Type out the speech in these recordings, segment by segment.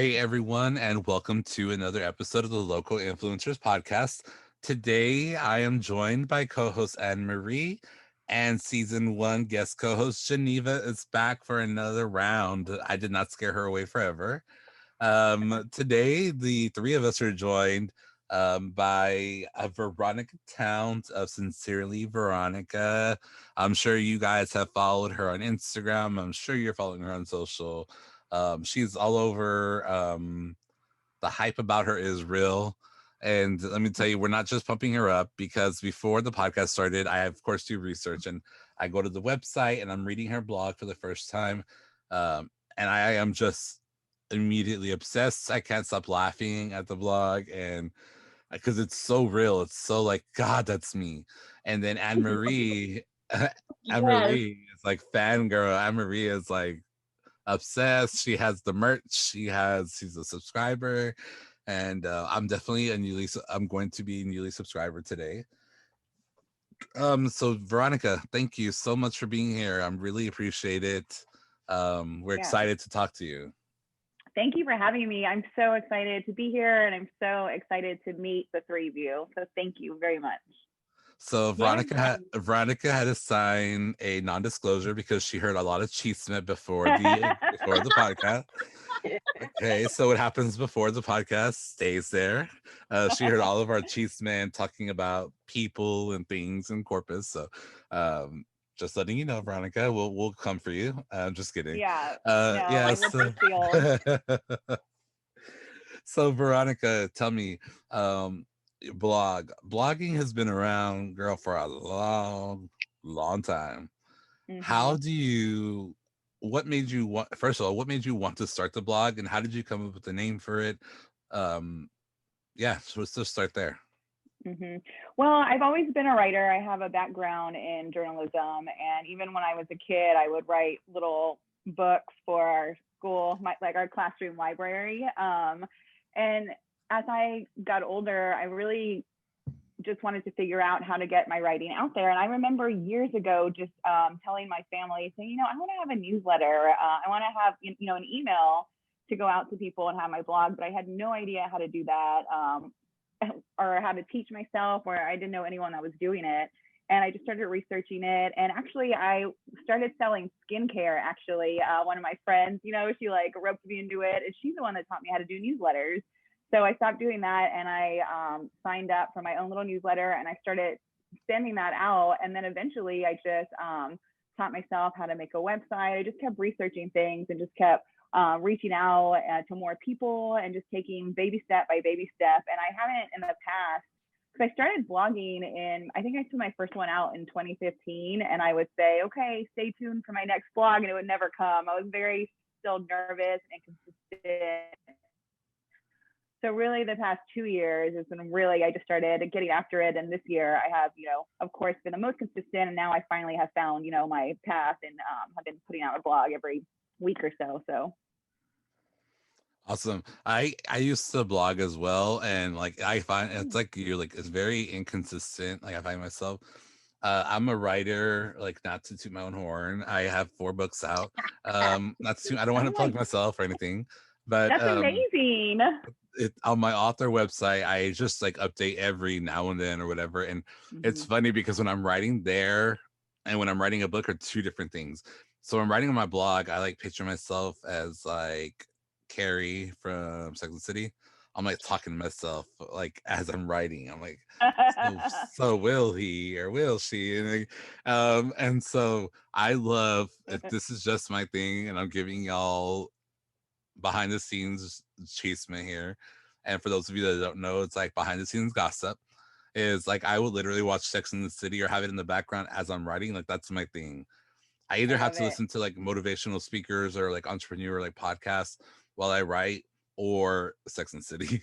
Hey everyone, and welcome to another episode of the Local Influencers Podcast. Today I am joined by co-host Anne Marie and season one guest co-host Geneva is back for another round. I did not scare her away forever. Today the three of us are joined by Veronica Towns of Sincerely Veronica. I'm sure you guys have followed her on Instagram. I'm sure you're following her on social. She's all over. The hype about her is real. And let me tell you, we're not just pumping her up because before the podcast started, I of course do research and I go to the website and I'm reading her blog for the first time. And I am just immediately obsessed. I can't stop laughing at the blog and because it's so real. It's so like, God, that's me. And then Anne Marie, Anne Yes. Marie is like fangirl. Anne Marie is like obsessed. She has the merch. She's a subscriber, and I'm definitely I'm going to be a newly subscriber today. So Veronica, thank you so much for being here. I'm really appreciate it. We're Yeah. excited to talk to you. Thank you for having me. I'm so excited to be here and I'm so excited to meet the three of you. So thank you very much. So Yeah. Veronica had to sign a non-disclosure because she heard a lot of chisme before the podcast. Okay, so what happens before the podcast stays there. She heard all of our Chiefs man talking about people and things in Corpus. So just letting you know, Veronica, we'll come for you. I'm just kidding. Yeah. No, Yeah, I will be sealed. so Veronica, tell me, blogging has been around, girl, for a long time. Hmm. How do you what made you want first of all, what made you want to start the blog and how did you come up with the name for it? Um yeah, so let's just start there. Hmm. Well, I've always been a writer. I have a background in journalism. And even when I was a kid, I would write little books for our school, like our classroom library. And as I got older, I really just wanted to figure out how to get my writing out there. And I remember years ago just telling my family, saying, I want to have a newsletter. I want to have, an email to go out to people and have my blog, but I had no idea how to do that or how to teach myself, or I didn't know anyone that was doing it. And I just started researching it. And actually, I started selling skincare. Actually, one of my friends, she like roped me into it. And she's the one that taught me how to do newsletters. So I stopped doing that and I signed up for my own little newsletter and I started sending that out. And then eventually I just taught myself how to make a website. I just kept researching things and just kept reaching out to more people and just taking baby step by baby step. And I haven't in the past, because I started blogging I think I put my first one out in 2015. And I would say, okay, stay tuned for my next blog. And it would never come. I was very still nervous and inconsistent. So really the past 2 years has been really, I just started getting after it. And this year I have, of course, been the most consistent. And now I finally have found, my path and have been putting out a blog every week or so. So Awesome. I used to blog as well and like I find it's like you're like it's very inconsistent. Like I find myself I'm a writer, like not to toot my own horn. I have 4 books out. Not to I don't want oh to my, plug myself or anything, but that's amazing. on my author website I just like update every now and then or whatever, and it's Mm-hmm. funny because when I'm writing there and when I'm writing a book are two different things. So when I'm writing on my blog I like picture myself as like Carrie from Sex and the City. I'm like talking to myself like as I'm writing. I'm like, so will he or will she? And so I love if this is just my thing and I'm giving y'all behind the scenes chisme here. And for those of you that don't know, it's like behind the scenes gossip. Is like I would literally watch Sex in the City or have it in the background as I'm writing. Like that's my thing. I I either have love to it. listen to like motivational speakers or like entrepreneur like podcasts while I write or Sex and the City.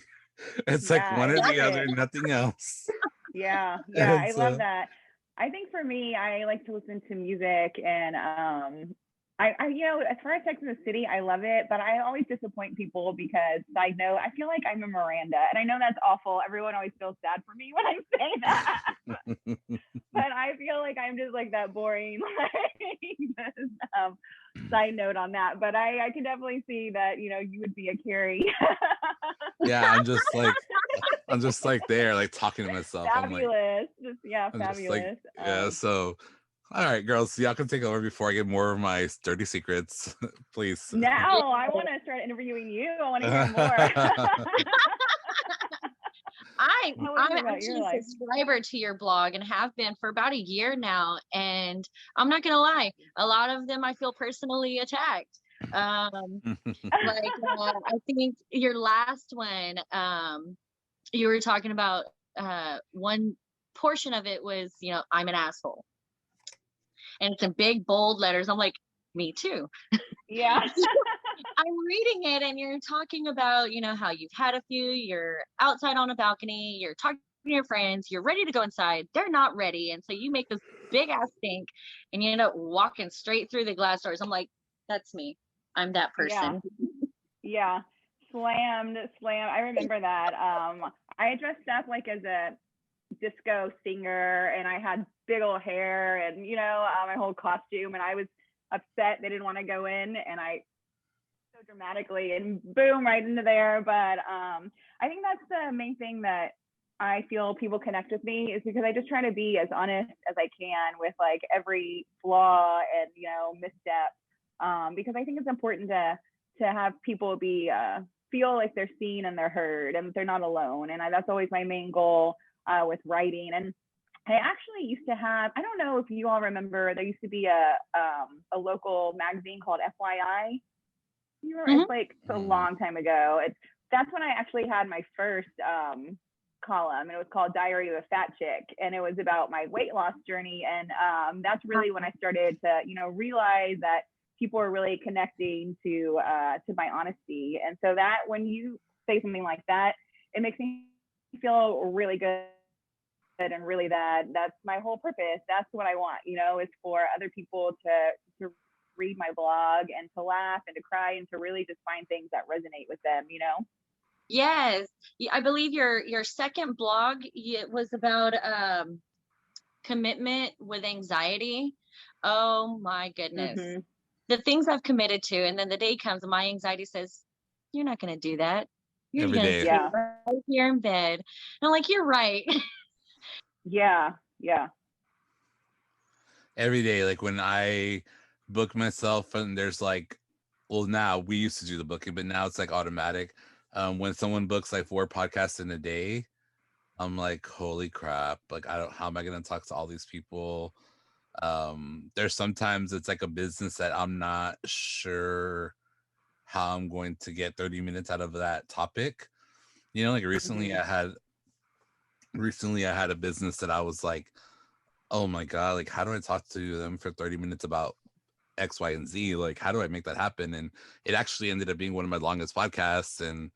It's like Yeah, one I or love the other, it. nothing else. Yeah, And I love so that. I think for me, I like to listen to music and as far as Sex in the City, I love it, but I always disappoint people because, side note, I feel like I'm a Miranda, and I know that's awful. Everyone always feels sad for me when I say that, but I feel like I'm just like that boring, like, side note on that. But I can definitely see that, you would be a Carrie. Yeah, I'm just like there, like talking to myself. Fabulous. I'm just like, Fabulous. yeah. So, all right, girls, y'all can take over before I get more of my dirty secrets, please. Now I want to start interviewing you. I want to hear more. I'm actually a subscriber to your blog and have been for about a year now. And I'm not going to lie, a lot of them I feel personally attacked. I think your last one, you were talking about one portion of it was, I'm an asshole. And it's in big, bold letters. I'm like, me too. Yeah. I'm reading it and you're talking about, how you've had a few, you're outside on a balcony, you're talking to your friends, you're ready to go inside. They're not ready. And so you make this big ass stink and you end up walking straight through the glass doors. I'm like, that's me. I'm that person. Yeah. Slammed. I remember that. I dressed up like as a disco singer and I had big old hair and, my whole costume, and I was upset they didn't want to go in, and I so dramatically and boom, right into there. But I think that's the main thing that I feel people connect with me, is because I just try to be as honest as I can with like every flaw and misstep, because I think it's important to have people be feel like they're seen and they're heard and they're not alone. And that's always my main goal with writing. And I actually used to have, I don't know if you all remember, there used to be a local magazine called FYI. You remember? It's like a long time ago. That's when I actually had my first column, and it was called Diary of a Fat Chick, and it was about my weight loss journey. And that's really when I started to realize that people are really connecting to my honesty. And so that when you say something like that, it makes me feel really good and really that's my whole purpose. That's what I want, is for other people to read my blog and to laugh and to cry and to really just find things that resonate with them. Yes, I believe your second blog was about commitment with anxiety. Oh my goodness. Mm-hmm. The things I've committed to, and then the day comes and my anxiety says, you're not going to do that. You're going to stay right here in bed. And I'm like, you're right. Yeah. Every day, like when I book myself, and there's like, well, now we used to do the booking, but now it's like automatic. When someone books like 4 podcasts in a day, I'm like, holy crap. Like, how am I going to talk to all these people? There's sometimes it's like a business that I'm not sure how I'm going to get 30 minutes out of that topic. Like recently I had a business that I was like, oh my God, like how do I talk to them for 30 minutes about X, Y, and Z? Like, how do I make that happen? And it actually ended up being one of my longest podcasts. And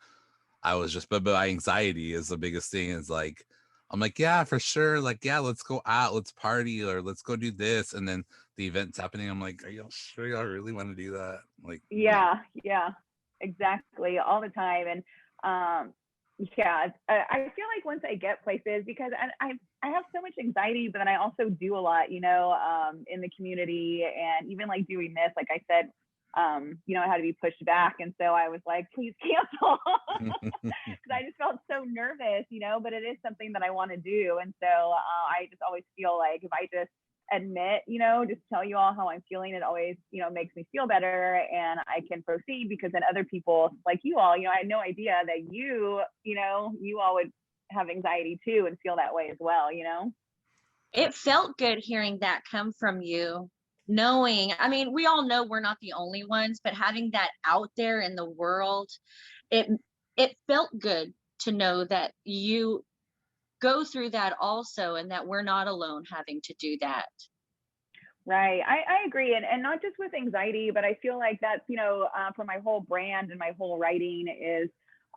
I was just, but my anxiety is the biggest thing. Is like, I'm like, yeah, for sure. Like, yeah, let's go out, let's party, or let's go do this. And then the event's happening. I'm like, are y'all sure y'all really want to do that? Like, yeah, exactly, all the time. And I feel like once I get places, because I have so much anxiety, but then I also do a lot, in the community, and even like doing this, like I said, I had to be pushed back. And so I was like, please cancel, because I just felt so nervous, but it is something that I want to do. And so I just always feel like if I just admit, just tell you all how I'm feeling, it always, makes me feel better, and I can proceed, because then other people like you all, I had no idea that you all would have anxiety too and feel that way as well. It felt good hearing that come from you, knowing, I mean, we all know we're not the only ones, but having that out there in the world, it felt good to know that you go through that also, and that we're not alone having to do that. Right. I agree. And not just with anxiety, but I feel like that's, for my whole brand and my whole writing is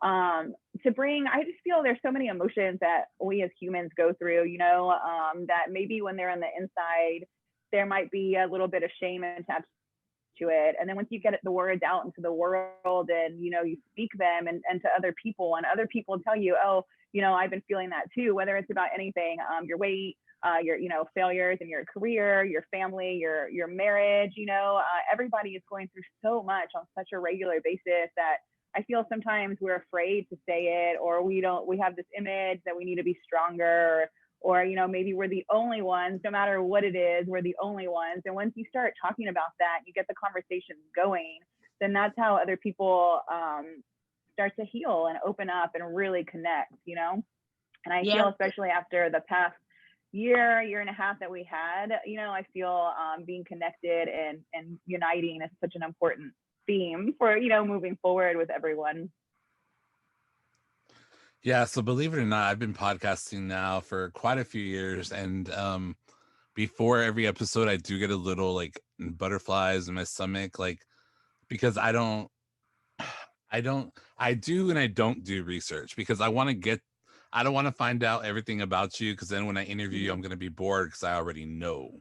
to bring, I just feel there's so many emotions that we as humans go through, that maybe when they're on the inside, there might be a little bit of shame attached to it. And then once you get the words out into the world and, you know, you speak them and to other people, and other people tell you, oh, you know, I've been feeling that too, whether it's about anything, your weight, your, you know, failures in your career, your family, your marriage, you know, everybody is going through so much on such a regular basis that I feel sometimes we're afraid to say it, or we have this image that we need to be stronger, or, you know, maybe we're the only ones, no matter what it is, we're the only ones. And once you start talking about that, you get the conversation going, then that's how other people start to heal and open up and really connect, you know? And I feel, especially after the past year and a half that we had, you know, I feel being connected and uniting is such an important theme for, you know, moving forward with everyone. Yeah, so believe it or not, I've been podcasting now for quite a few years, and before every episode I do get a little like butterflies in my stomach, like, because I do and I don't do research, because I don't want to find out everything about you, because then when I interview you, I'm going to be bored because I already know.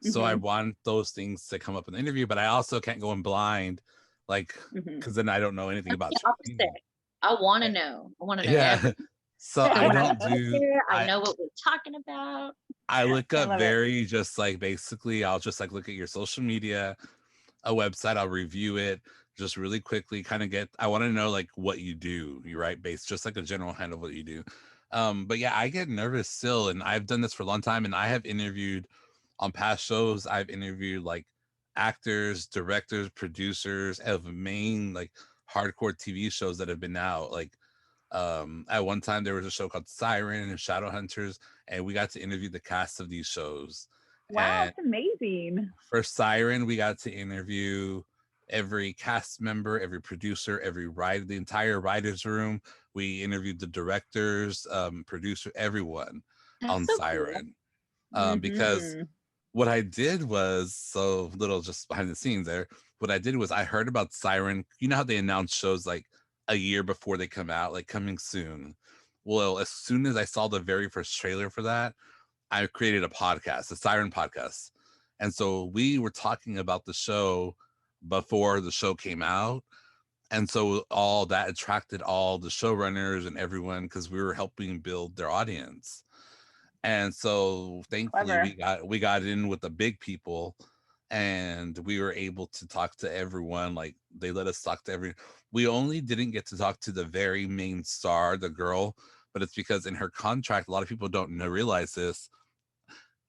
So I want those things to come up in the interview, but I also can't go in blind, like, because then I don't know anything about you. Opposite. I want to know. I want to know Yeah. everything. So I don't do. I know what we're talking about. I look up very just like, basically, I'll just like look at your social media, a website, I'll review it just really quickly, kind of I want to know like what you do, you right, based just like a general hand of what you do. But yeah, I get nervous still, and I've done this for a long time, and I have interviewed on past shows, I've interviewed like actors, directors, producers of main like hardcore TV shows that have been out. Like at one time there was a show called Siren and Shadowhunters, and we got to interview the cast of these shows. Wow, And it's amazing. for Siren, we got to interview every cast member, every producer, every writer, the entire writers room. We interviewed the directors, producer, everyone. That's on so Siren. cool. Because what I did was, so little just behind the scenes there, what I did was I heard about Siren. You know how they announce shows like a year before they come out, like coming soon. Well, as soon as I saw the very first trailer for that, I created a podcast, a Siren podcast. And so we were talking about the show before the show came out. And so all that attracted all the showrunners and everyone, because we were helping build their audience. And so thankfully we got in with the big people, and we were able to talk to everyone. Like, they let us talk to we only didn't get to talk to the very main star, the girl, but it's because in her contract, a lot of people don't realize this,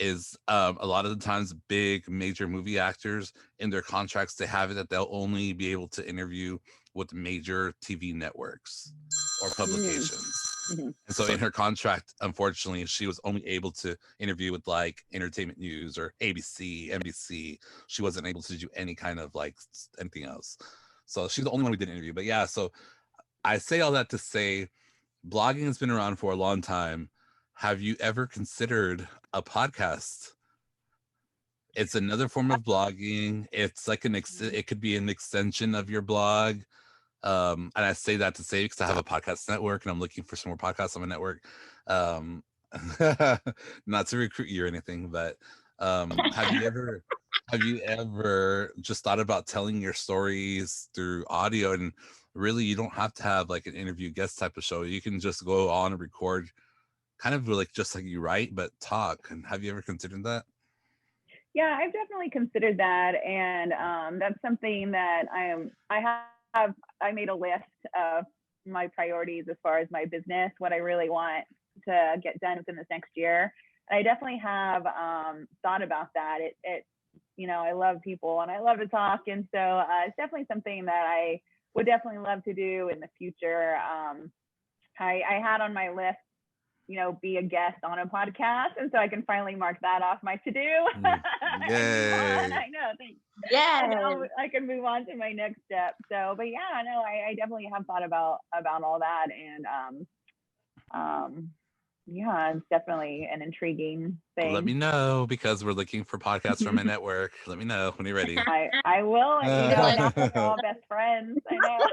is a lot of the times big major movie actors, in their contracts they have it that they'll only be able to interview with major TV networks or publications. And so in her contract, unfortunately, she was only able to interview with like Entertainment News or ABC, NBC. She wasn't able to do any kind of like anything else. So she's the only one we didn't interview. But yeah, so I say all that to say, blogging has been around for a long time. Have you ever considered a podcast? It's another form of blogging. It's like it could be an extension of your blog. And I say that to say, because I have a podcast network and I'm looking for some more podcasts on my network. Not to recruit you or anything, but have you ever just thought about telling your stories through audio? And really, you don't have to have like an interview guest type of show. You can just go on and record kind of like just like you write, but talk. And have you ever considered that? Yeah, I've definitely considered that, and that's something that I made a list of my priorities as far as my business, what I really want to get done within this next year. And I definitely have thought about that. It you know, I love people and I love to talk, and so it's definitely something that I would definitely love to do in the future. I had on my list, you know, be a guest on a podcast, and so I can finally mark that off my to do. Yay. I know, thanks. Yeah, I can move on to my next step. So, but yeah, no, I definitely have thought about all that, and yeah, it's definitely an intriguing thing. Let me know, because we're looking for podcasts from my network. Let me know when you're ready. I will. And, you know, now that we're all best friends, I know.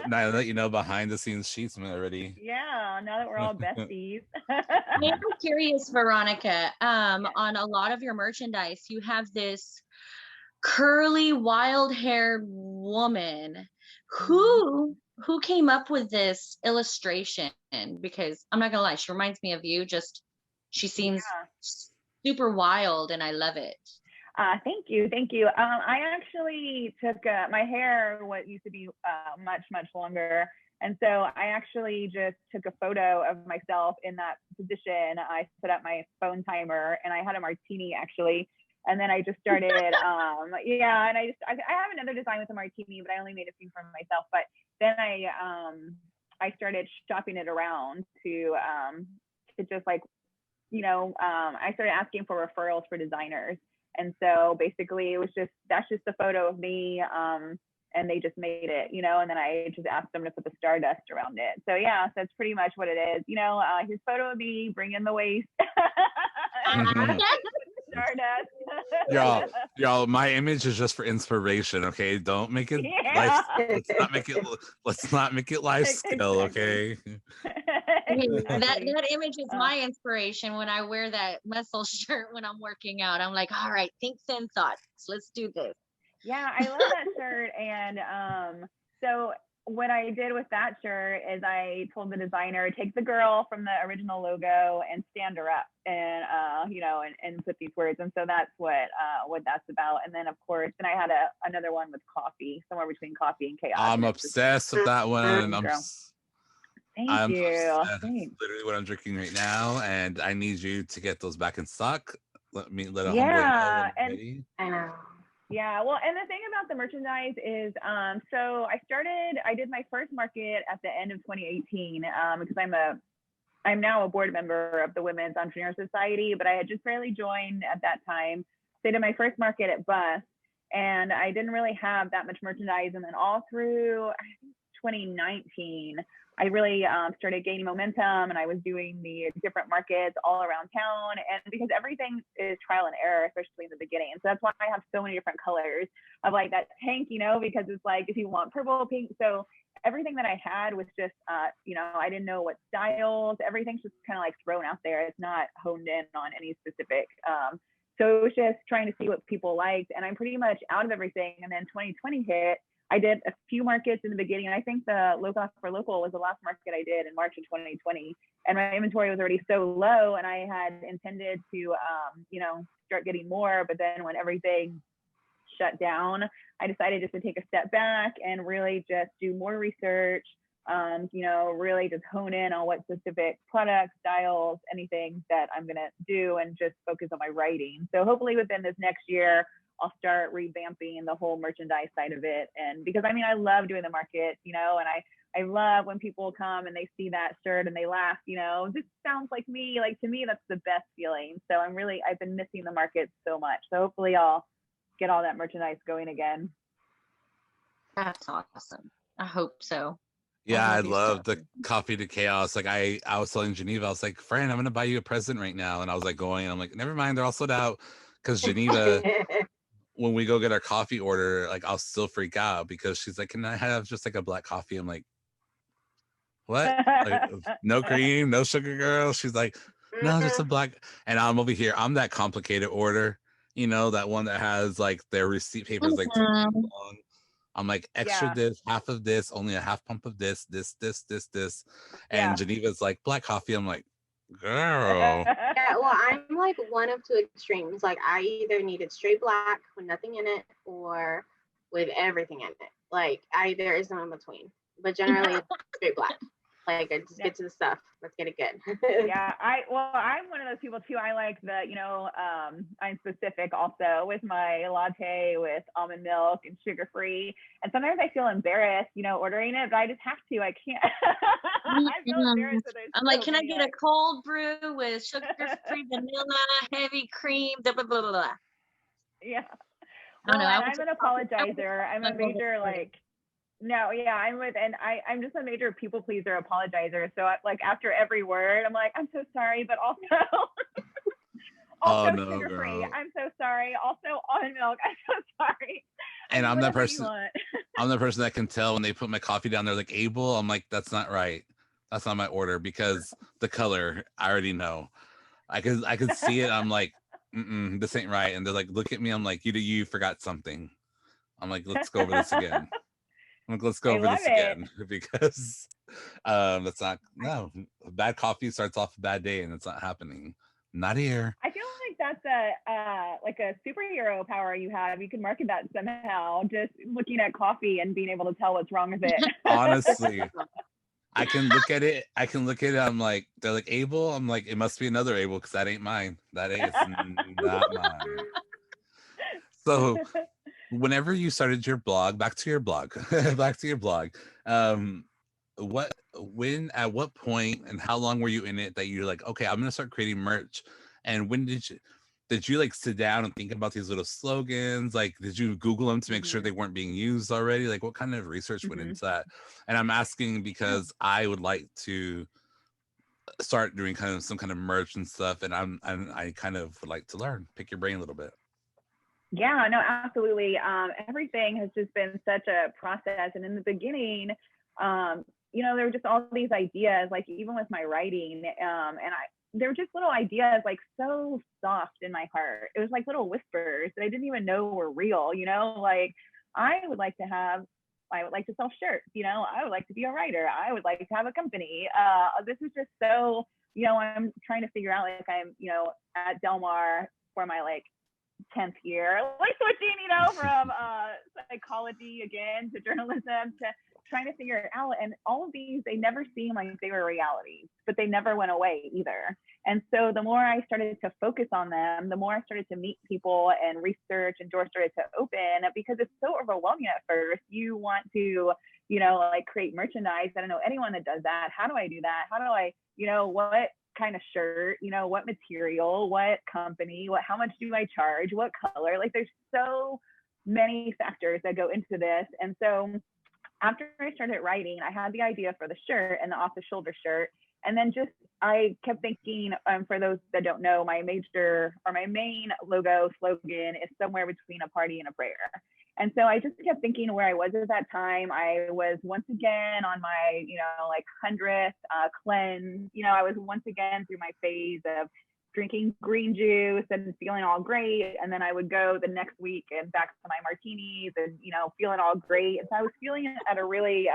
now that you know behind the scenes sheets already. Yeah, now that we're all besties. I'm curious, Veronica. On a lot of your merchandise, you have this curly, wild haired woman. Who came up with this illustration? Because I'm not gonna lie, she reminds me of you. Just she seems super wild, and I love it. Thank you. I actually took my hair, what used to be much longer, and so I actually just took a photo of myself in that position. I set up my phone timer, and I had a martini actually, and then I just started. And I have another design with a martini, but I only made a few for myself. But then I started shopping it around to just like, I started asking for referrals for designers. And so basically it was that's just the photo of me. And they just made it, and then I just asked them to put the stardust around it. So yeah, so that's pretty much what it is. His photo of me, bring in the waist. Stardust. y'all, my image is just for inspiration, okay? Don't make it life. Let's not make it life skill, okay? That image is my inspiration when I wear that muscle shirt when I'm working out. I'm like, all right, think thin thoughts. Let's do this. Yeah, I love that shirt. And so what I did with that shirt is I told the designer, take the girl from the original logo and stand her up, and and put these words. And so that's what that's about. And then of course, then I had another one with coffee, somewhere between coffee and chaos. I'm obsessed with that one. Thank you. That's literally what I'm drinking right now, and I need you to get those back in stock. Let a homeboy know when I'm ready. I know. Yeah, well, and the thing about the merchandise is, so I did my first market at the end of 2018, because I'm now a board member of the Women's Entrepreneur Society, but I had just barely joined at that time. So I did my first market at Bus, and I didn't really have that much merchandise. And then all through 2019, I really started gaining momentum, and I was doing the different markets all around town. And because everything is trial and error, especially in the beginning. And so that's why I have so many different colors of like that tank, because it's like, if you want purple, pink. So everything that I had was just, I didn't know what styles, everything's just kind of like thrown out there. It's not honed in on any specific. So it was just trying to see what people liked. And I'm pretty much out of everything. And then 2020 hit. I did a few markets in the beginning. I think the Local for Local was the last market I did in March of 2020. And my inventory was already so low, and I had intended to, start getting more. But then when everything shut down, I decided just to take a step back and really just do more research, really just hone in on what specific products, styles, anything that I'm going to do, and just focus on my writing. So hopefully within this next year, I'll start revamping the whole merchandise side of it. And because I love doing the market, and I love when people come and they see that shirt and they laugh, this sounds like me. Like, to me, that's the best feeling. So I've been missing the market so much. So hopefully I'll get all that merchandise going again. That's awesome. I hope so. Yeah, I love the coffee to chaos. Like I was telling Geneva, I was like, friend, I'm going to buy you a present right now. And I was like I'm like, never mind, they're all sold out. Because Geneva, when we go get our coffee order, like I'll still freak out because she's like, can I have just like a black coffee? I'm like, what? Like, no cream, no sugar, girl. She's like, no, just a black. And I'm over here. I'm that complicated order, that one that has like their receipt papers like 2 pages long. I'm like, extra this, half of this, only a half pump of this. And Geneva's like, black coffee. I'm like, girl. Yeah, well, I'm like one of two extremes. Like, I either needed straight black with nothing in it or with everything in it. Like, there is no in between. But generally, straight black. Like, I just get to the stuff. Let's get it good. Yeah, I'm one of those people too. I like the, I'm specific also with my latte with almond milk and sugar free. And sometimes I feel embarrassed, ordering it, but I just have to. I can't. I feel embarrassed. I'm like, can I get a cold brew with sugar free vanilla, heavy cream, blah, blah, blah, blah. Yeah. Well, I'm an apologizer. I'm a major no, yeah, I'm just a major people pleaser, apologizer. So after every word, I'm like, I'm so sorry, but also sugar free. I'm so sorry. Also almond milk. I'm so sorry. And I'm that person. I'm the person that can tell when they put my coffee down there like Abel. I'm like, that's not right. That's not my order, because the color I already know. I could see it. I'm like, this ain't right. And they're like, look at me. I'm like, you forgot something. I'm like, let's go over this again. I'm like, let's go I over love this it. again because that's not, no, bad coffee starts off a bad day and it's not happening. Not here. I feel like that's a superhero power you have. You can market that somehow, just looking at coffee and being able to tell what's wrong with it. Honestly, I can look at it. I'm like, they're like, Abel. I'm like, it must be another Abel because that ain't mine. That ain't, it's not mine. So whenever you started your blog, back to your blog, at what point and how long were you in it that you're like, okay, I'm gonna start creating merch? And when did you like sit down and think about these little slogans? Like, did you Google them to make sure they weren't being used already? Like, what kind of research went into that? And I'm asking because I would like to start doing kind of some kind of merch and stuff, and I kind of would like to learn, pick your brain a little bit. Yeah, no, absolutely. Everything has just been such a process. And in the beginning, there were just all these ideas, like even with my writing, there were just little ideas like so soft in my heart. It was like little whispers that I didn't even know were real, like I would like to sell shirts, I would like to be a writer. I would like to have a company. This is just so, I'm trying to figure out, like I'm, at Del Mar for my 10th year, switching, from psychology again to journalism to trying to figure it out. And all of these, they never seemed like they were realities, but they never went away either. And so the more I started to focus on them, the more I started to meet people and research, and doors started to open, because it's so overwhelming at first. You want to, create merchandise. I don't know anyone that does that. How do I do that? How do I, what kind of shirt, what material, what company, how much do I charge, what color? Like there's so many factors that go into this. And so after I started writing, I had the idea for the shirt and the off the shoulder shirt. And then I kept thinking, for those that don't know, my main logo slogan is somewhere between a party and a prayer. And so I just kept thinking where I was at that time. I was once again on my, 100th cleanse. I was once again through my phase of drinking green juice and feeling all great. And then I would go the next week and back to my martinis and, feeling all great. And so I was feeling at a really,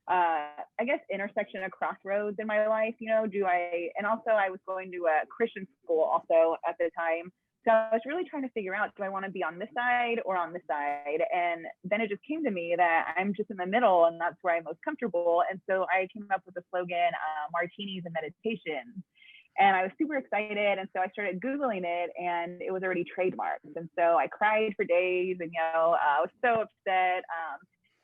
I guess, intersection of crossroads in my life. And also I was going to a Christian school also at the time. So I was really trying to figure out, do I want to be on this side or on this side? And then it just came to me that I'm just in the middle, and that's where I'm most comfortable. And so I came up with the slogan, martinis and meditation. And I was super excited. And so I started Googling it, and it was already trademarked. And so I cried for days, and, I was so upset.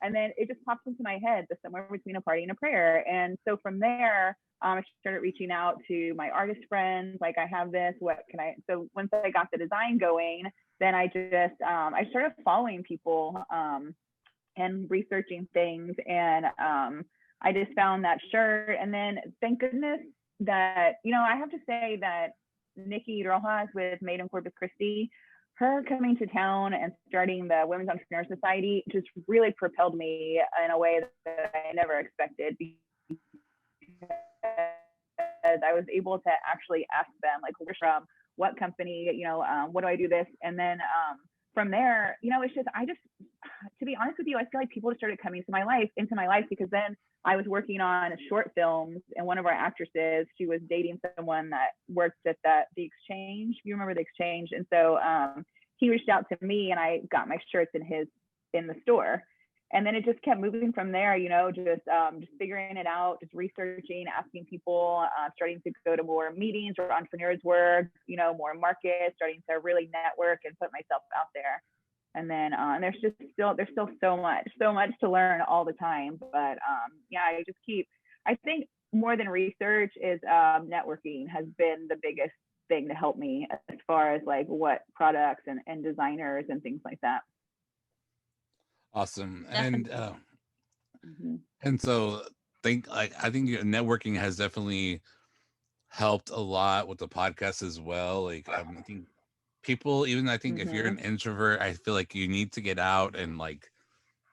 And then it just popped into my head, the somewhere between a party and a prayer. And so from there, I started reaching out to my artist friends, like, I have this, so once I got the design going, then I just, I started following people and researching things. And I just found that shirt. And then thank goodness that, I have to say that Nikki Rojas with Made in Corpus Christi, her coming to town and starting the Women's Entrepreneur Society just really propelled me in a way that I never expected. I was able to actually ask them, like, where's from, what company, what do I do this? And then from there, it's just, to be honest with you, I feel like people started coming into my life because then I was working on short films, and one of our actresses, she was dating someone that worked at the Exchange. You remember the Exchange? And so he reached out to me, and I got my shirts in the store. And then it just kept moving from there, just figuring it out, just researching, asking people, starting to go to more meetings where entrepreneurs work, more markets, starting to really network and put myself out there. And then there's still so much to learn all the time. But I think more than research is networking has been the biggest thing to help me as far as like what products and designers and things like that. Awesome. Definitely. And so I think your networking has definitely helped a lot with the podcast as well. Like I think people, even I think if you're an introvert, I feel like you need to get out and like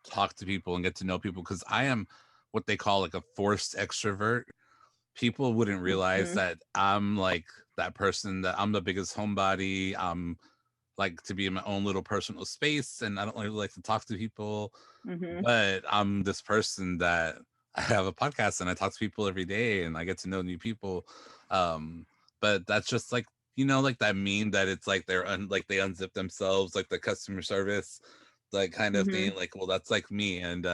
talk to people and get to know people, because I am what they call like a forced extrovert. people wouldn't realize Mm-hmm. that I'm like that person, that I'm the biggest homebody. I'm like to be in my own little personal space, and I don't really like to talk to people. Mm-hmm. But I'm this person that I have a podcast and I talk to people every day and I get to know new people. Um, but that's just like, like that meme that it's like like they unzip themselves, like the customer service, like kind of Mm-hmm. thing. Like, well, that's like me. And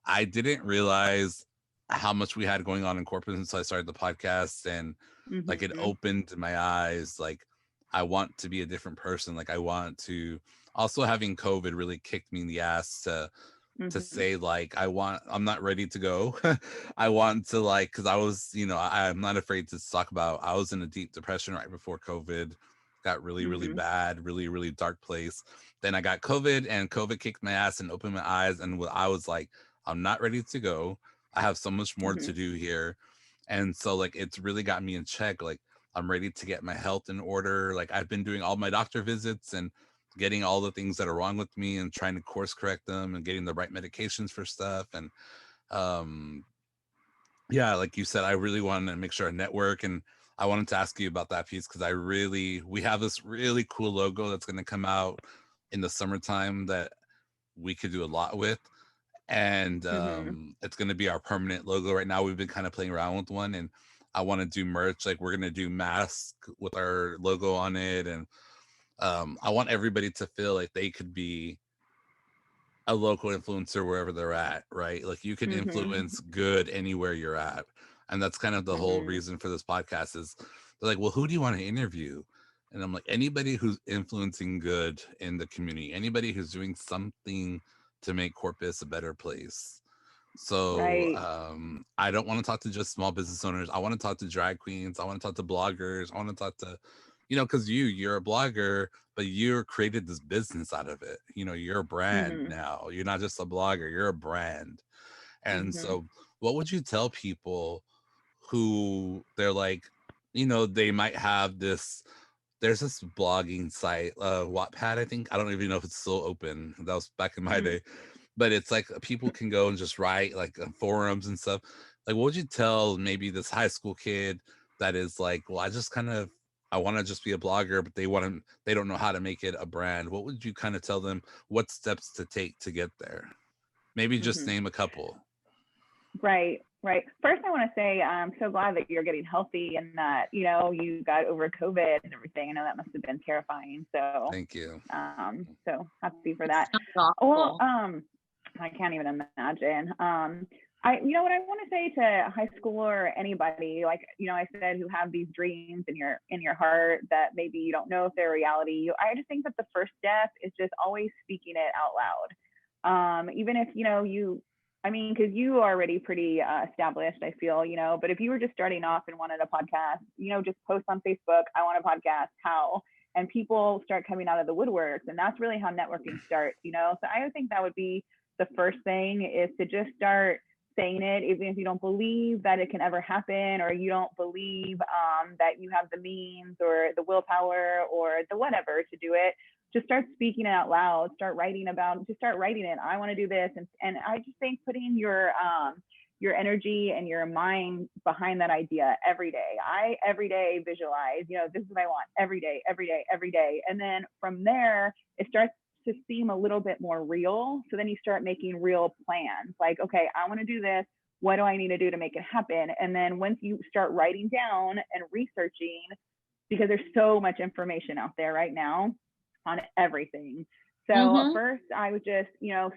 I didn't realize how much we had going on in corporate until I started the podcast, and like it Mm-hmm. opened my eyes. Like I want to be a different person. Like I want to, also having COVID really kicked me in the ass to Mm-hmm. say like I'm not ready to go. I want to, like, because I was, I'm not afraid to talk about, I was in a deep depression right before COVID got really, really Mm-hmm. bad, really, really dark place. Then I got COVID, and COVID kicked my ass and opened my eyes, and I was like, I'm not ready to go. I have so much more Mm-hmm. to do here. And so like it's really got me in check. Like I'm ready to get my health in order. Like I've been doing all my doctor visits and getting all the things that are wrong with me and trying to course correct them and getting the right medications for stuff. And um yeah, like you said, I really wanted to make sure I network, and I wanted to ask you about that piece because we have this really cool logo that's going to come out in the summertime that we could do a lot with. And Mm-hmm. it's going to be our permanent logo. Right now we've been kind of playing around with one, and I want to do merch. Like we're going to do masks with our logo on it. And I want everybody to feel like they could be a local influencer wherever they're at, right? Like you can Mm-hmm. influence good anywhere you're at. And that's kind of the whole Mm-hmm. reason for this podcast is they're like, well, who do you want to interview? And I'm like, anybody who's influencing good in the community, anybody who's doing something to make Corpus a better place. So Right. I don't want to talk to just small business owners. I want to talk to drag queens. I want to talk to bloggers. I want to talk to, because you're a blogger, but you're created this business out of it. You're a brand Mm-hmm. now. You're not just a blogger, you're a brand. And Mm-hmm. so what would you tell people who they're like, they might have this, there's this blogging site, Wattpad, I think. I don't even know if it's still open. That was back in my Mm-hmm. day. But it's like people can go and just write like forums and stuff. Like what would you tell maybe this high school kid that is like, well, I want to just be a blogger, but they don't know how to make it a brand. What would you kind of tell them, what steps to take to get there? Maybe just Mm-hmm. name a couple. Right, right. First, I want to say I'm so glad that you're getting healthy and that you got over COVID and everything. I know that must have been terrifying. So, Thank you. so happy for that. Sounds Well, awful. I can't even imagine. What I want to say to high school or anybody, like I said, who have these dreams in your heart that maybe you don't know if they're reality. I just think that the first step is just always speaking it out loud. Even if I mean, because you are already pretty established, I feel, but if you were just starting off and wanted a podcast, just post on Facebook, I want a podcast, how? And people start coming out of the woodworks. And that's really how networking starts. So I would think that would be the first thing, is to just start saying it, even if you don't believe that it can ever happen, or you don't believe that you have the means or the willpower or the whatever to do it. Just start speaking it out loud, just start writing it. I want to do this. And I just think putting your energy and your mind behind that idea every day. I every day visualize, this is what I want every day, every day, every day. And then from there, it starts to seem a little bit more real. So then you start making real plans, like, okay, I want to do this. What do I need to do to make it happen? And then once you start writing down and researching, because there's so much information out there right now on everything. So Mm-hmm. first, I would just,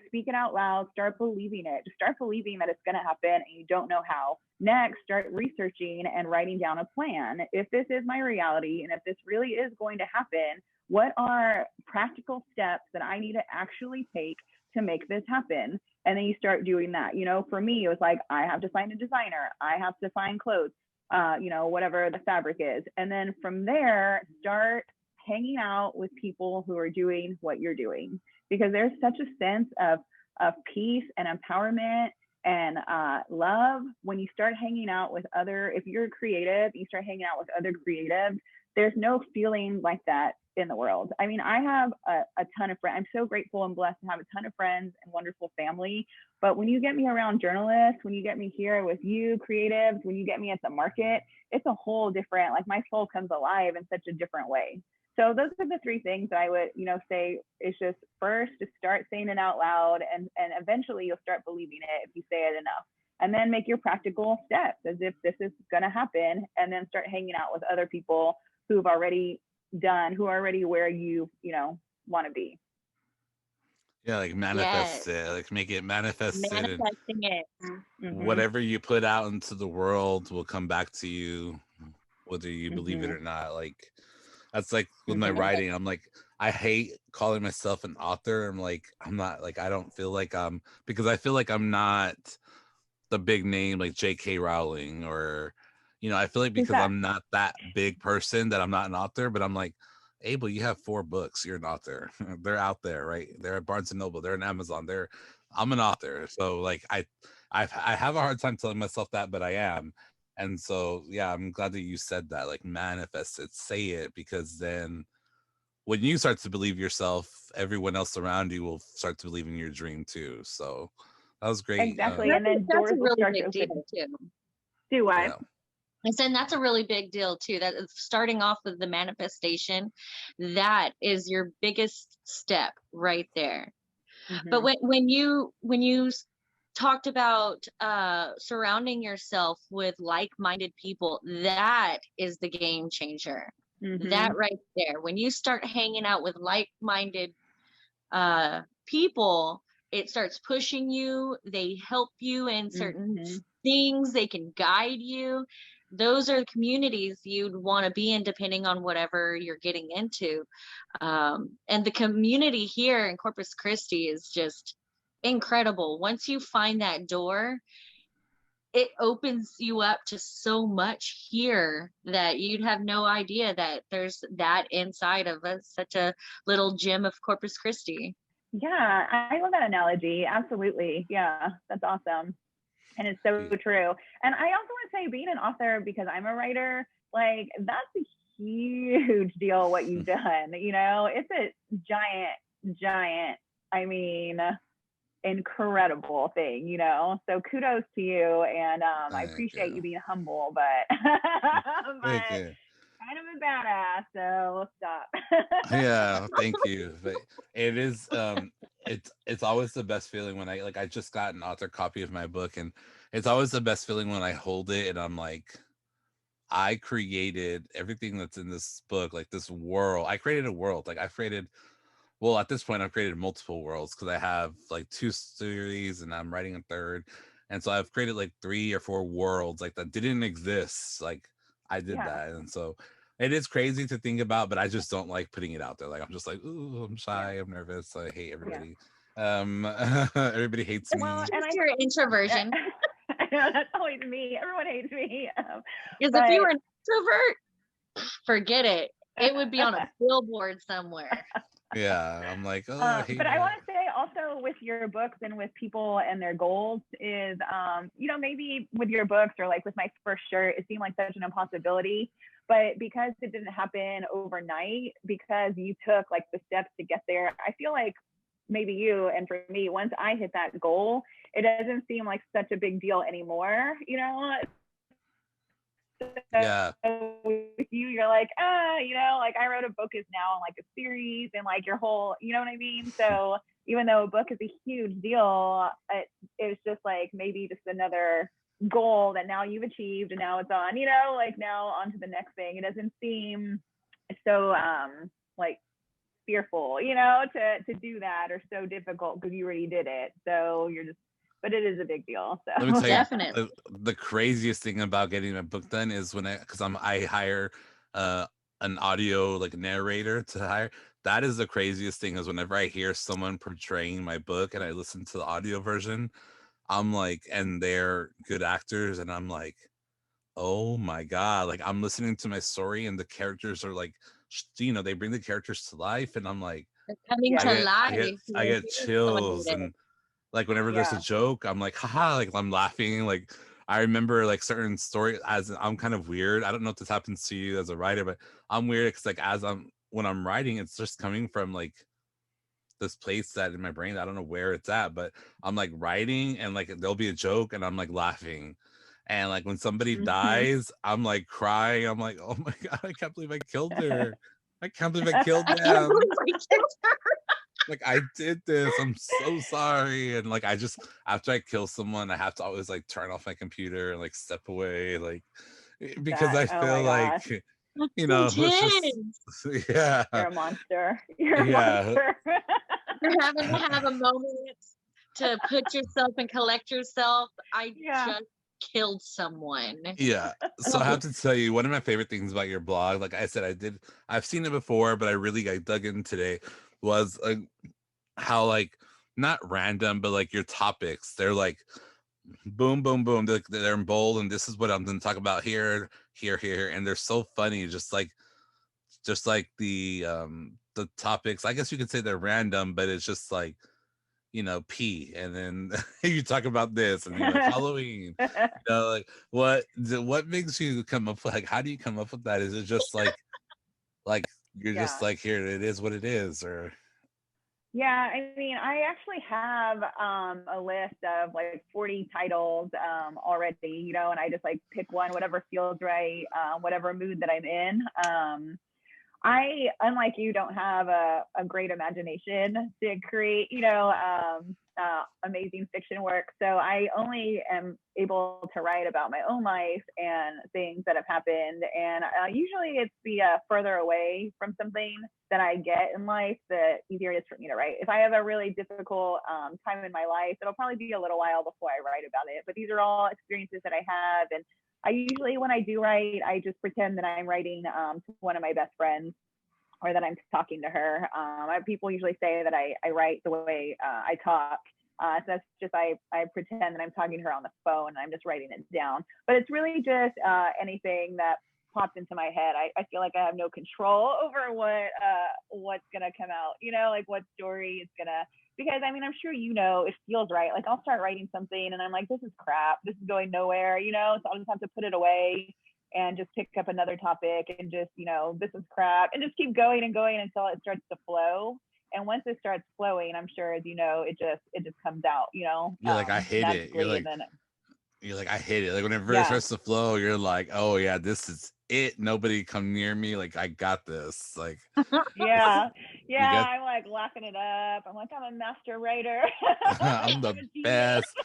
speak it out loud, start believing it. Just start believing that it's going to happen and you don't know how. Next, start researching and writing down a plan. If this is my reality and if this really is going to happen, what are practical steps that I need to actually take to make this happen? And then you start doing that. For me, it was like, I have to find a designer, I have to find clothes, whatever the fabric is. And then from there, start hanging out with people who are doing what you're doing, because there's such a sense of peace and empowerment and love when you start hanging out with if you're creative, you start hanging out with other creatives. There's no feeling like that in the world. I mean, I have a ton of friends. I'm so grateful and blessed to have a ton of friends and wonderful family. But when you get me around journalists, when you get me here with you creatives, when you get me at the market, it's a whole different, like my soul comes alive in such a different way. So those are the three things that I would, say is just first to start saying it out loud, and eventually you'll start believing it if you say it enough. And then make your practical steps as if this is going to happen, and then start hanging out with other people who've already done, who are already where you want to be. Yeah, like manifest it, like make it manifested, and manifesting it. whatever you put out into the world will come back to you, whether you believe it or not. Like that's like with my writing, I'm like, I hate calling myself an author. I'm not, like, I don't feel like because I feel like I'm not the big name like J.K. Rowling, or I feel like because I'm not that big person that I'm not an author. But I'm like, Abel, you have 4 books, you're an author. They're out there, right? They're at Barnes and Noble, they're on Amazon, I'm an author. So like I have a hard time telling myself that, but I am. And so yeah, I'm glad that you said that, like manifest it, say it, because then when you start to believe yourself, everyone else around you will start to believe in your dream too. So that was great. Exactly. And then that's doors a will really start big to deal open. too. Do what? Yeah. And then that's a really big deal too. That is starting off with the manifestation, that is your biggest step right there. But when you talked about surrounding yourself with like-minded people, that is the game changer. That right there. When you start hanging out with like-minded people, it starts pushing you. They help you in certain things. They can guide you. Those are the communities you'd want to be in, depending on whatever you're getting into. And the community here in Corpus Christi is just incredible. Once you find that door, it opens you up to so much here that you'd have no idea that there's that inside of us, such a little gem of Corpus Christi. Yeah, I love that analogy. Absolutely. Yeah, that's awesome. And it's so true. And I also want to say, being an author, because I'm a writer, like that's a huge deal what you've done. It's a giant, I mean, incredible thing, so kudos to you. And I appreciate you being humble, but kind of a badass, so we'll stop. Yeah, thank you. But it is it's always the best feeling when I just got an author copy of my book, and it's always the best feeling when I hold it and I'm like, I created everything that's in this book, like this world. I created a world. Like well, at this point I've created multiple worlds, because I have like 2 series and I'm writing a third. And so I've created like 3 or 4 worlds like that didn't exist. Like I did that. And so it is crazy to think about, but I just don't like putting it out there. Like I'm just like, ooh, I'm shy, I'm nervous, I hate everybody. Everybody hates me. Well, and your introversion. I know, that's always me. Everyone hates me. Because if you were an introvert, forget it. It would be on a billboard somewhere. Yeah, I'm like, oh, I hate but I want to say also with your books and with people and their goals is, maybe with your books or like with my first shirt, it seemed like such an impossibility. But because it didn't happen overnight, because you took like the steps to get there, I feel like maybe you, and for me, once I hit that goal, it doesn't seem like such a big deal anymore, So yeah. with you're like, like I wrote a book is now like a series, and like your whole, you know what I mean? So even though a book is a huge deal, it's just like maybe just another goal that now you've achieved, and now it's on, like now on to the next thing. It doesn't seem so like fearful, to do that, or so difficult, because you already did it. So you're just, but it is a big deal. So let me tell you, definitely. The craziest thing about getting a book done is when I hire an audio like narrator to hire. That is the craziest thing, is whenever I hear someone portraying my book and I listen to the audio version, I'm like, and they're good actors, and I'm like, oh my god, like I'm listening to my story and the characters are like, they bring the characters to life, and I'm like, They're coming to life. I get chills. And like whenever there's a joke, I'm like, haha, like I'm laughing. Like I remember like certain stories, as I'm kind of weird. I don't know if this happens to you as a writer, but I'm weird because like when I'm writing, it's just coming from like this place that in my brain, I don't know where it's at, but I'm like writing and like there'll be a joke and I'm like laughing. And like when somebody dies, I'm like crying. I'm like, oh my God, I can't believe I killed her. I can't believe I killed I can't them. believe I killed her. Like I did this. I'm so sorry. And like I just after I kill someone, I have to always like turn off my computer and like step away, like because I Oh my feel like gosh, you That's know it's just intense. yeah you're a monster. You're a yeah monster. You're having to have a moment to put yourself and collect yourself. I Yeah. just killed someone. yeah. So I have to tell you, one of my favorite things about your blog, like I said, I've seen it before, but I really dug in today, was how like not random, but like your topics, they're like boom, boom, boom. They're in bold, and this is what I'm going to talk about here, here, here, and they're so funny. Just like the topics. I guess you could say they're random, but it's just like pee, and then you talk about this, and you're like Halloween. Like what makes you come up with like? How do you come up with that? Is it just like you're just Yeah. like here? It is what it is, or Yeah, I mean, I actually have a list of like 40 titles already, and I just like pick one, whatever feels right, whatever mood that I'm in. I, unlike you, don't have a great imagination to create, amazing fiction work. So I only am able to write about my own life and things that have happened. And usually it's the further away from something that I get in life, the easier it is for me to write. If I have a really difficult time in my life, it'll probably be a little while before I write about it. But these are all experiences that I have, and I usually, when I do write, I just pretend that I'm writing to one of my best friends or that I'm talking to her. People usually say that I write the way I talk. So that's just, I pretend that I'm talking to her on the phone and I'm just writing it down. But it's really just anything that pops into my head. I feel like I have no control over what's gonna come out, like what story is gonna, because I mean, I'm sure it feels right. Like I'll start writing something and I'm like, this is crap, this is going nowhere, so I'll just have to put it away and just pick up another topic and just, this is crap, and just keep going and going until it starts to flow. And once it starts flowing, I'm sure, as you know, it just comes out, you're like I hate it. magically, and then You're like I hate it. Like whenever it yeah. starts to flow, you're like, oh yeah, this is it. Nobody come near me. Like I got this. Like Yeah, you got I'm like laughing it up. I'm like, I'm a master writer. I'm the I'm a genius. best.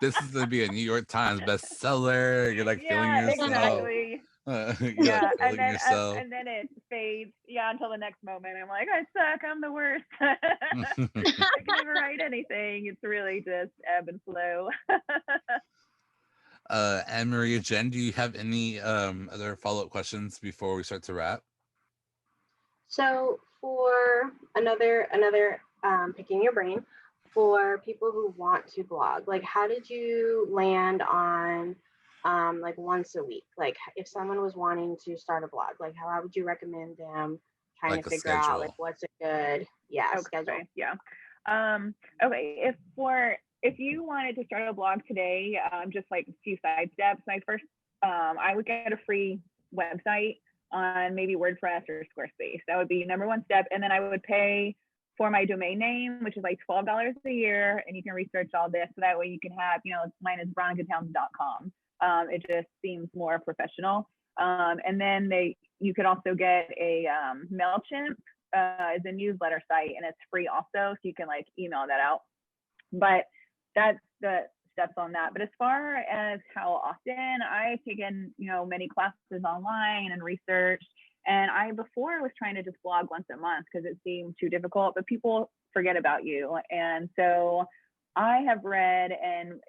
This is gonna be a New York Times bestseller. You're like feeling Yeah, yourself. exactly. You're like Yeah, feeling yourself. and then it fades. Yeah, until the next moment. I'm like, I suck. I'm the worst. I can never write anything. It's really just ebb and flow. Anne Marie, Jen, do you have any other follow-up questions before we start to wrap? So for another picking your brain, for people who want to blog, like how did you land on like once a week? Like if someone was wanting to start a blog, like how would you recommend them trying Like to a figure out like schedule. what's a good schedule? Okay, yeah. Okay, if you wanted to start a blog today, just like a few side steps. I would get a free website on maybe WordPress or Squarespace. That would be number one step. And then I would pay for my domain name, which is like $12 a year. And you can research all this. So that way you can have, mine is veronicatowns.com. It just seems more professional. And then you could also get a MailChimp is a newsletter site, and it's free also. So you can like email that out. But that's the steps on that. But as far as how often, I've taken, many classes online and researched. And I before was trying to just blog once a month because it seemed too difficult, but people forget about you. And so I have read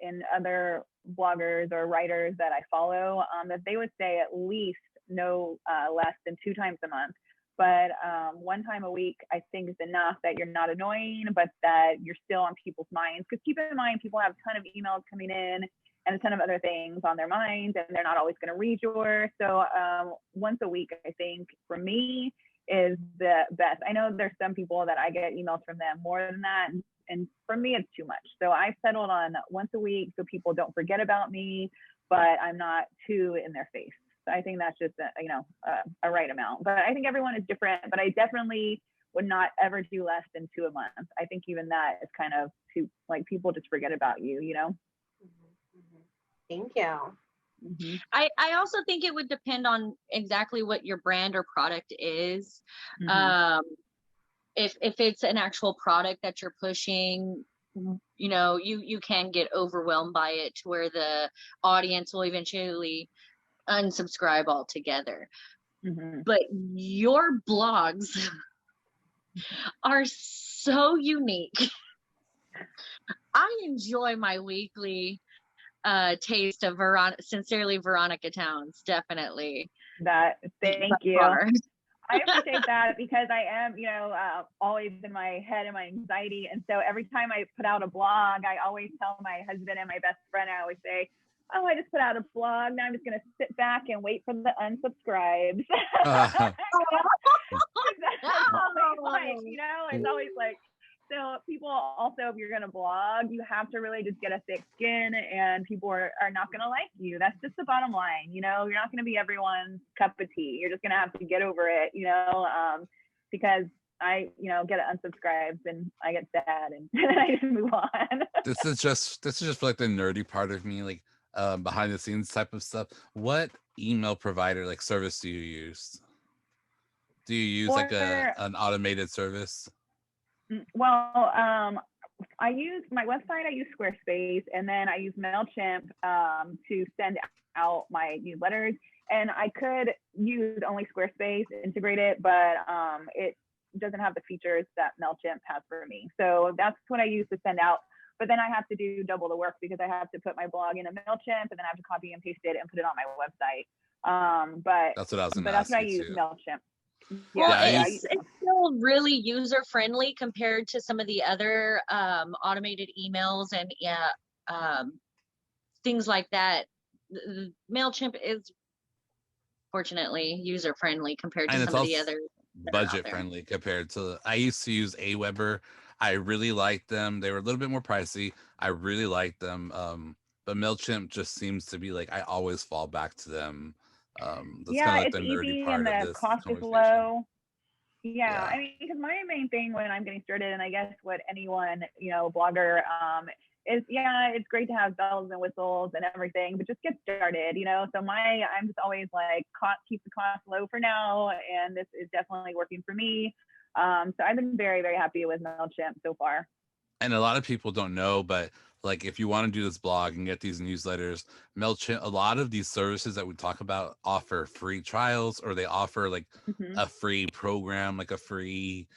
in other bloggers or writers that I follow that they would say at least no less than 2 times a month. But 1 time a week, I think, is enough that you're not annoying, but that you're still on people's minds. Because keep in mind, people have a ton of emails coming in and a ton of other things on their minds, and they're not always going to read yours. So once a week, I think, for me, is the best. I know there's some people that I get emails from them more than that. And for me, it's too much. So I've settled on once a week so people don't forget about me, but I'm not too in their face. I think that's just a right amount. But I think everyone is different. But I definitely would not ever do less than 2 a month. I think even that is kind of too, like, people just forget about you, you know? Thank you. Mm-hmm. I also think it would depend on exactly what your brand or product is. Mm-hmm. If it's an actual product that you're pushing, you know, you can get overwhelmed by it to where the audience will eventually unsubscribe altogether. Mm-hmm. But your blogs are so unique. I enjoy my weekly taste of Sincerely Veronica Towns, definitely. Thank you. I appreciate that, because I am, always in my head and my anxiety. And so every time I put out a blog, I always tell my husband and my best friend, I always say, oh, I just put out a blog. Now I'm just going to sit back and wait for the unsubscribes. It's always like, so people also, if you're going to blog, you have to really just get a thick skin, and people are not going to like you. That's just the bottom line. You're not going to be everyone's cup of tea. You're just going to have to get over it, because I, get unsubscribes and I get sad and I just move on. This is just for like the nerdy part of me, like behind the scenes type of stuff. What email provider, like, service do you use? Do you use like an automated service? Well, I use my website. I use Squarespace, and then I use MailChimp to send out my newsletters. And I could use only Squarespace integrated, but it doesn't have the features that MailChimp has for me. So that's what I use to send out. But then I have to do double the work, because I have to put my blog in a MailChimp, and then I have to copy and paste it and put it on my website. But that's what I was going to ask. But that's what I use, MailChimp. Yeah, well, it's still really user friendly compared to some of the other automated emails and things like that. MailChimp is fortunately user friendly compared to some of the other budget friendly compared to. I used to use Aweber. I really liked them. They were a little bit more pricey. I really liked them. But MailChimp just seems to be like, I always fall back to them. That's kind of like the nerdy part of this cost is low. Yeah, I mean, because my main thing when I'm getting started, and I guess what anyone, blogger, is, it's great to have bells and whistles and everything, but just get started, So I'm just always like, keep the cost low for now, and this is definitely working for me. So I've been very, very happy with MailChimp so far. And a lot of people don't know, but like, if you want to do this blog and get these newsletters, MailChimp, a lot of these services that we talk about offer free trials, or they offer like a free program, like a free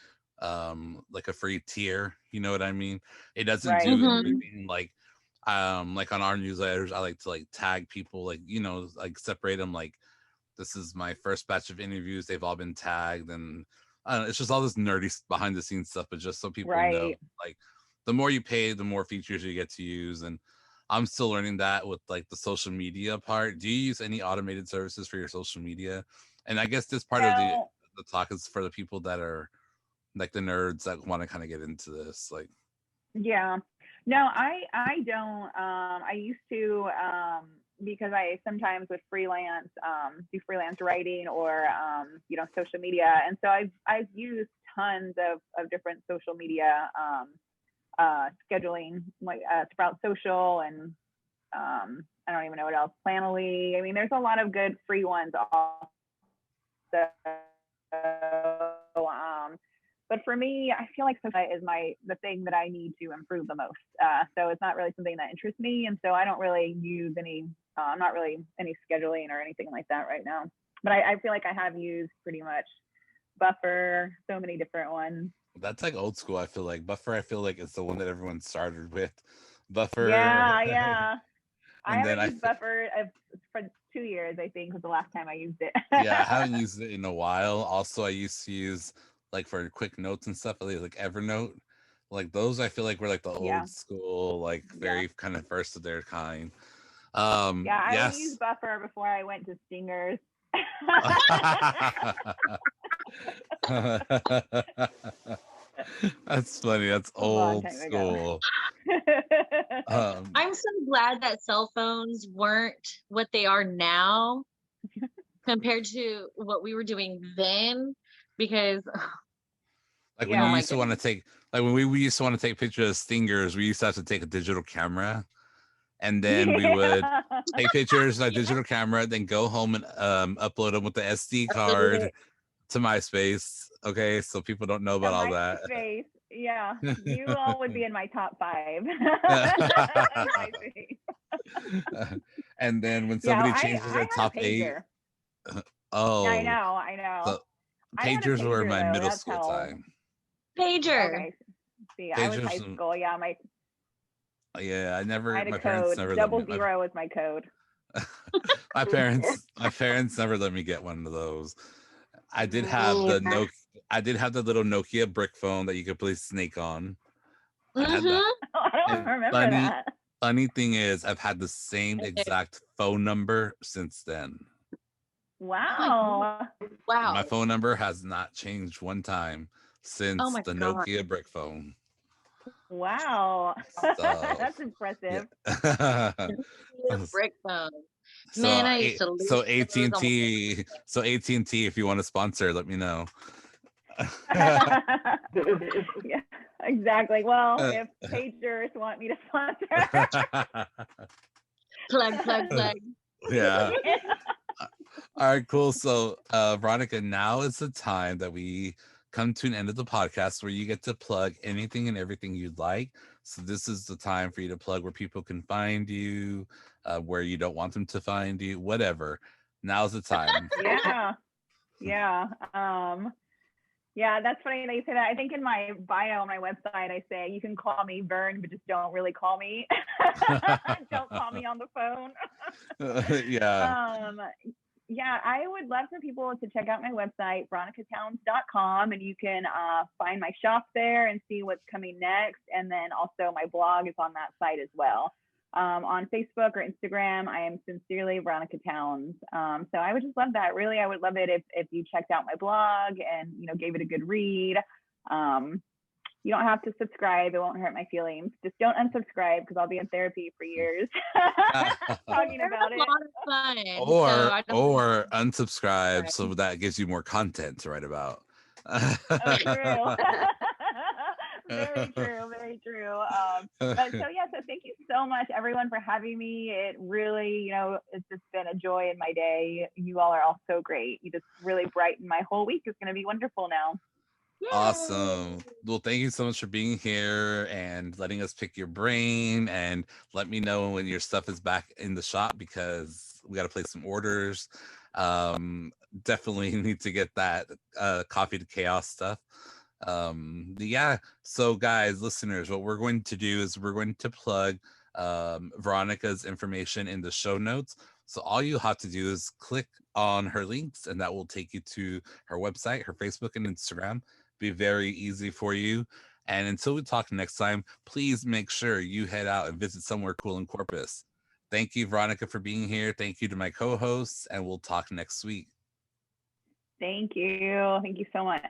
tier. You know what I mean? It doesn't do everything like on our newsletters. I like to like tag people, like, like separate them. Like, this is my first batch of interviews. They've all been tagged, and it's just all this nerdy behind the scenes stuff, but just so people know, like, the more you pay, the more features you get to use. And I'm still learning that with like the social media part. Do you use any automated services for your social media? And I guess this part of the talk is for the people that are like the nerds that want to kind of get into this. Like, yeah, no, I don't. I used to, because I sometimes with freelance, do freelance writing or, social media. And so I've used tons of different social media, scheduling, like Sprout Social, and I don't even know what else, Planoly. I mean, there's a lot of good free ones also. But for me, I feel like social is the thing that I need to improve the most. So it's not really something that interests me, and so I don't really use any. I'm not really any scheduling or anything like that right now. But I feel like I have used pretty much Buffer, so many different ones. That's like old school. I feel like Buffer. I feel like it's the one that everyone started with. Buffer. Yeah. I haven't used Buffer for 2 years, I think, was the last time I used it. Yeah, I haven't used it in a while. Also, I used to use, like, for quick notes and stuff, like Evernote. Like, those I feel like were like the old school, like very kind of first of their kind. I used Buffer before I went to Stingers. That's funny. That's old school. I'm so glad that cell phones weren't what they are now, compared to what we were doing then, because Like when Yeah. you Oh my used to want to take, like when we used to want to take pictures of stingers, we used to have to take a digital camera, and then we would take pictures on a digital camera, then go home and upload them with the SD card to MySpace. Okay, so people don't know about all that. MySpace. Yeah, you all would be in my top 5. MySpace. And then when Yeah, somebody I changes their had a top 8, pager. I oh, know. so I had a pagers were pager my though. middle That's school how. time. pager. Okay. See, I was high Pagers, school. Yeah, yeah, I had a my parents code. never let me. 00 was my code. My parents never let me get one of those. I did have Me the either. I did have the little Nokia brick phone that you could play Snake on. I had that. I don't And remember that. funny thing is, I've had the same exact phone number since then. Wow. Wow. My phone number has not changed one time since my the God. Nokia brick phone. Wow. So, That's impressive. yeah. Brick phone. So, Man, I used to lose so those almost AT&T, so AT&T, if you want to sponsor, let me know. Yeah, exactly. Well, if pagers want me to sponsor. plug. Yeah. All right, cool. So, Veronica, now is the time that we come to an end of the podcast where you get to plug anything and everything you'd like. So, this is the time for you to plug where people can find you, where you don't want them to find you, whatever. Now's the time. Yeah. Yeah, that's funny that you say that. I think in my bio on my website, I say you can call me Vern, but just don't really call me. Don't call me on the phone. Yeah. Yeah, I would love for people to check out my website, veronicatowns.com, and you can find my shop there and see what's coming next. And then also my blog is on that site as well. On Facebook or Instagram, I am sincerely Veronica Towns. So I would just love that. Really, I would love it if you checked out my blog and gave it a good read. You don't have to subscribe; it won't hurt my feelings. Just don't unsubscribe because I'll be in therapy for years talking about it. A lot of fun. Or unsubscribe so that gives you more content to write about. Oh, true. Very true. But so thank you so much everyone for having me. It really, it's just been a joy in my day. You all are all so great. You just really brighten my whole week. It's going to be wonderful now. Awesome. Well, thank you so much for being here and letting us pick your brain, and let me know when your stuff is back in the shop because we got to place some orders. Definitely need to get that Coffee to Chaos stuff. Yeah. So guys, listeners, what we're going to do is we're going to plug Veronica's information in the show notes. So all you have to do is click on her links and that will take you to her website, her Facebook and Instagram. Be very easy for you. And until we talk next time, please make sure you head out and visit somewhere cool in Corpus. Thank you, Veronica, for being here. Thank you to my co-hosts, and we'll talk next week. Thank you so much.